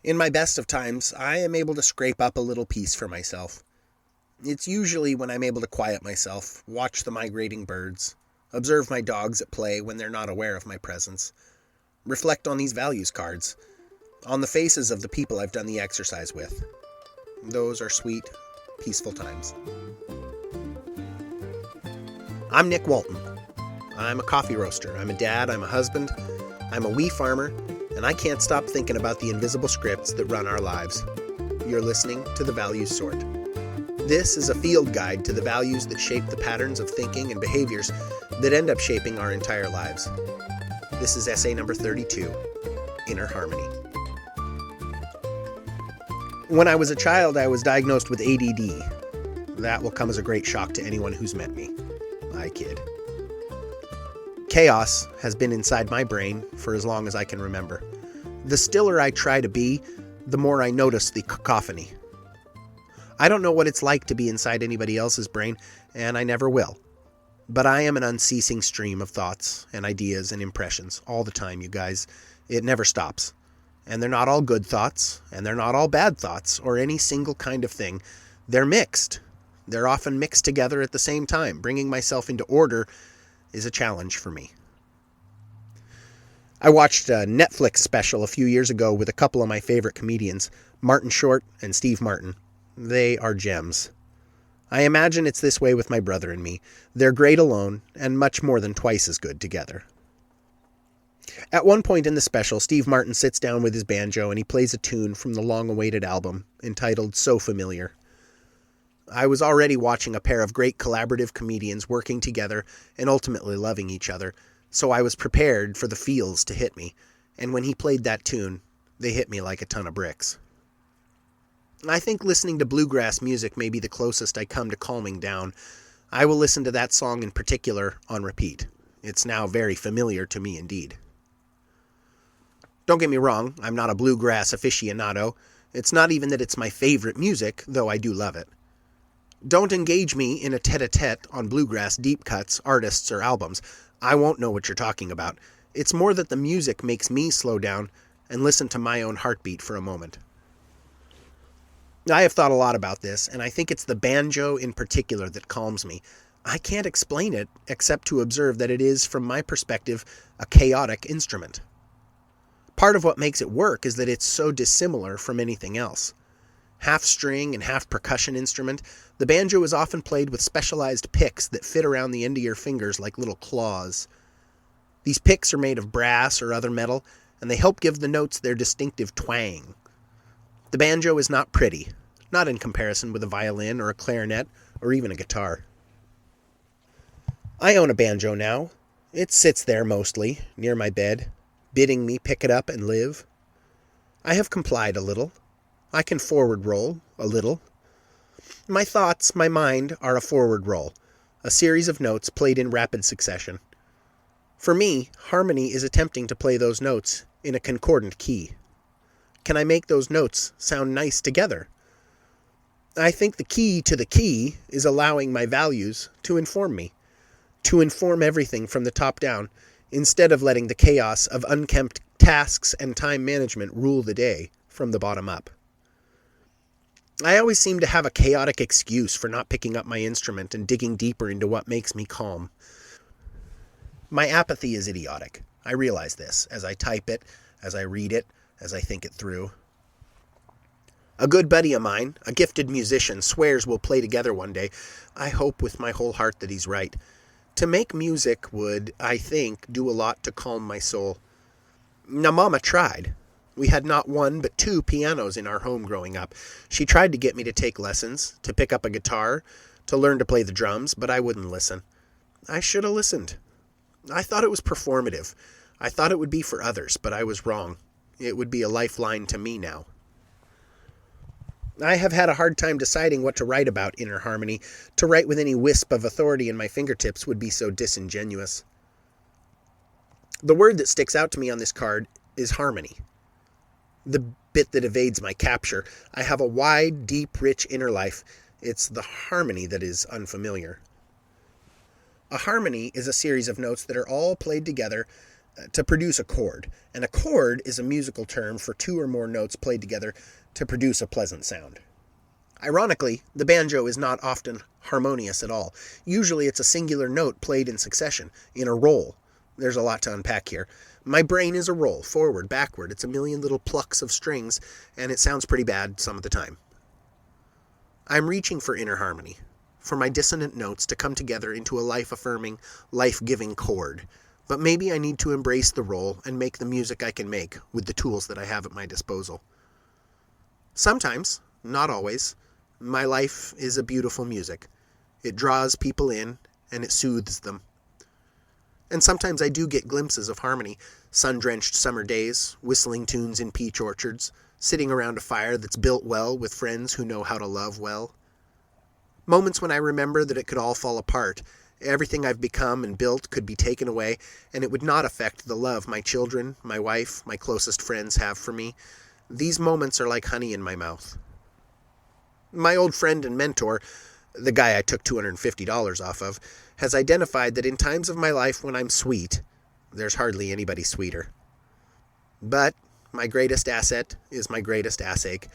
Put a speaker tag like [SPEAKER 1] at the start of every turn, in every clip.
[SPEAKER 1] In my best of times, I am able to scrape up a little peace for myself. It's usually when I'm able to quiet myself, watch the migrating birds, observe my dogs at play when they're not aware of my presence, reflect on these values cards, on the faces of the people I've done the exercise with. Those are sweet, peaceful times. I'm Nick Walton. I'm a coffee roaster. I'm a dad. I'm a husband. I'm a wee farmer. And I can't stop thinking about the invisible scripts that run our lives. You're listening to The Values Sort. This is a field guide to the values that shape the patterns of thinking and behaviors that end up shaping our entire lives. This is essay number 32, Inner Harmony. When I was a child, I was diagnosed with ADD. That will come as a great shock to anyone who's met me. I kid. Chaos has been inside my brain for as long as I can remember. The stiller I try to be, the more I notice the cacophony. I don't know what it's like to be inside anybody else's brain, and I never will. But I am an unceasing stream of thoughts and ideas and impressions all the time, you guys. It never stops. And they're not all good thoughts, and they're not all bad thoughts, or any single kind of thing. They're mixed. They're often mixed together at the same time. Bringing myself into order is a challenge for me. I watched a Netflix special a few years ago with a couple of my favorite comedians, Martin Short and Steve Martin. They are gems. I imagine it's this way with my brother and me. They're great alone, and much more than twice as good together. At one point in the special, Steve Martin sits down with his banjo and he plays a tune from the long-awaited album entitled So Familiar. I was already watching a pair of great collaborative comedians working together and ultimately loving each other, so I was prepared for the feels to hit me, and when he played that tune, they hit me like a ton of bricks. I think listening to bluegrass music may be the closest I come to calming down. I will listen to that song in particular on repeat. It's now very familiar to me indeed. Don't get me wrong, I'm not a bluegrass aficionado. It's not even that it's my favorite music, though I do love it. Don't engage me in a tete-a-tete on bluegrass deep cuts, artists, or albums. I won't know what you're talking about. It's more that the music makes me slow down and listen to my own heartbeat for a moment. I have thought a lot about this, and I think it's the banjo in particular that calms me. I can't explain it except to observe that it is, from my perspective, a chaotic instrument. Part of what makes it work is that it's so dissimilar from anything else. Half string and half percussion instrument, the banjo is often played with specialized picks that fit around the end of your fingers like little claws. These picks are made of brass or other metal, and they help give the notes their distinctive twang. The banjo is not pretty, not in comparison with a violin or a clarinet or even a guitar. I own a banjo now. It sits there mostly, near my bed, bidding me pick it up and live. I have complied a little. I can forward roll, a little. My thoughts, my mind, are a forward roll, a series of notes played in rapid succession. For me, harmony is attempting to play those notes in a concordant key. Can I make those notes sound nice together? I think the key to the key is allowing my values to inform me, to inform everything from the top down, instead of letting the chaos of unkempt tasks and time management rule the day from the bottom up. I always seem to have a chaotic excuse for not picking up my instrument and digging deeper into what makes me calm. My apathy is idiotic. I realize this as I type it, as I read it, as I think it through. A good buddy of mine, a gifted musician, swears we'll play together one day. I hope with my whole heart that he's right. To make music would, I think, do a lot to calm my soul. Now, Mama tried. We had not one but two pianos in our home growing up. She tried to get me to take lessons, to pick up a guitar, to learn to play the drums, but I wouldn't listen. I should have listened. I thought it was performative. I thought it would be for others, but I was wrong. It would be a lifeline to me now. I have had a hard time deciding what to write about inner harmony. To write with any wisp of authority in my fingertips would be so disingenuous. The word that sticks out to me on this card is harmony. The bit that evades my capture. I have a wide, deep, rich inner life. It's the harmony that is unfamiliar. A harmony is a series of notes that are all played together to produce a chord. And a chord is a musical term for two or more notes played together to produce a pleasant sound. Ironically, the banjo is not often harmonious at all. Usually it's a singular note played in succession, in a roll. There's a lot to unpack here. My brain is a roll, forward, backward. It's a million little plucks of strings, and it sounds pretty bad some of the time. I'm reaching for inner harmony, for my dissonant notes to come together into a life-affirming, life-giving chord. But maybe I need to embrace the roll and make the music I can make with the tools that I have at my disposal. Sometimes, not always, my life is a beautiful music. It draws people in, and it soothes them. And sometimes I do get glimpses of harmony, sun-drenched summer days, whistling tunes in peach orchards, sitting around a fire that's built well with friends who know how to love well. Moments when I remember that it could all fall apart, everything I've become and built could be taken away, and it would not affect the love my children, my wife, my closest friends have for me. These moments are like honey in my mouth. My old friend and mentor, the guy I took $250 off of, has identified that in times of my life when I'm sweet, there's hardly anybody sweeter. But my greatest asset is my greatest assache.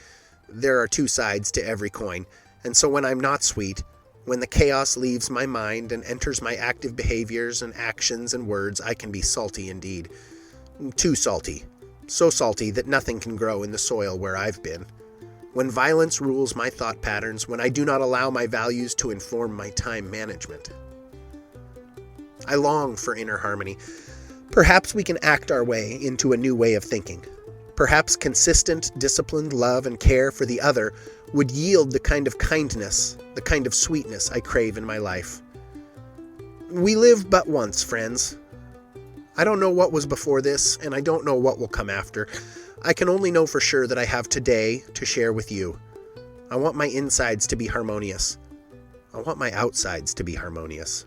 [SPEAKER 1] There are two sides to every coin, and so when I'm not sweet, when the chaos leaves my mind and enters my active behaviors and actions and words, I can be salty indeed. Too salty. So salty that nothing can grow in the soil where I've been. When violence rules my thought patterns, when I do not allow my values to inform my time management. I long for inner harmony. Perhaps we can act our way into a new way of thinking. Perhaps consistent, disciplined love and care for the other would yield the kind of kindness, the kind of sweetness I crave in my life. We live but once, friends. I don't know what was before this, and I don't know what will come after. I can only know for sure that I have today to share with you. I want my insides to be harmonious. I want my outsides to be harmonious.